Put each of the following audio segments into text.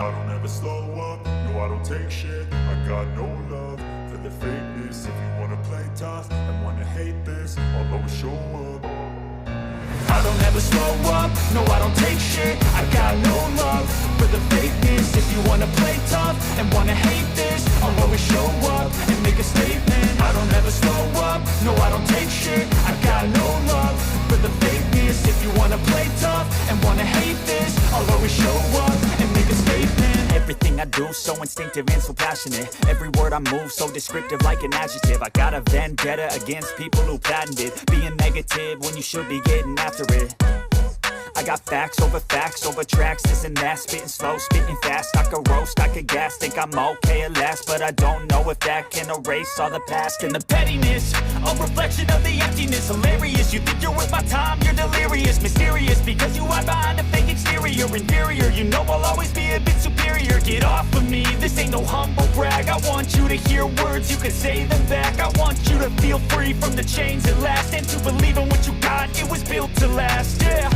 I don't ever slow up, no I don't take shit. I got no love for the fakeness. If you wanna play tough and wanna hate this, I'll always show up. I don't ever slow up, no I don't take shit. I got no love for the fakeness. If you wanna play tough and wanna hate this, I'll always show up and make a statement. I don't ever slow up, no I don't take shit. I got no love for the fakeness. If you wanna play tough and wanna hate this, I'll always show up and make a statement. Everything I do so instinctive and so passionate. Every word I move so descriptive like an adjective. I got a vendetta against people who patented being negative when you should be getting after it. I got facts over tracks, this and that. Spitting slow, spitting fast. I could roast, I could gas. Think I'm okay at last, but I don't know if that can erase all the past. And the pettiness, a reflection of the emptiness. Hilarious, you think you're worth my time, you're delirious. Mysterious, because you hide behind a fake exterior. Inferior, you know I'll always be a bit superior. Get off of me, this ain't no humble brag. I want you to hear words, you can say them back. I want you to feel free from the chains at last, and to believe in what you got, it was built to last, yeah.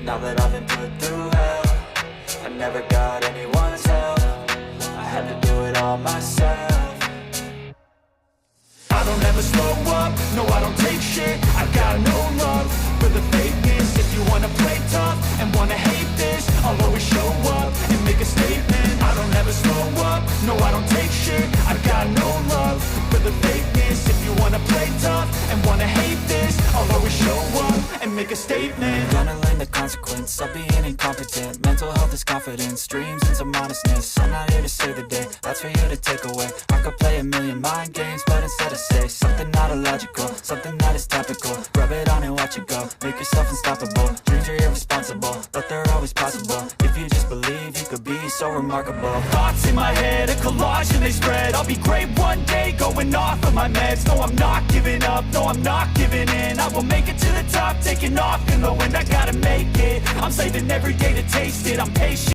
Now that I've been put through hell, I never got anyone's help. I had to do it all myself. I don't ever slow up, no I don't take shit. I got no love for the fakeness. If you wanna play tough and wanna hate this, I'll always show up and make a statement. I don't ever slow up, no I don't take shit. I got no love for the fakeness. If you wanna play tough and wanna hate this, I'll always show up and make a statement. Gonna learn the consequence of being incompetent. Mental health is confidence, dreams and some honestness. I'm not here to save the day, that's for you to take away. I could play a million mind games, but instead I say something not illogical, something that is topical. Rub it on and watch it go, make yourself unstoppable. Dreams are irresponsible, but they're always possible. If you just believe, you could be so remarkable. Thoughts in my head, a collage and they spread. I'll be great one day, going off of my meds. No, I'm not giving up, no, I'm not giving in. I will make it to the top, taking off in the wind. I gotta make it, I'm saving every day to taste it. I'm patient.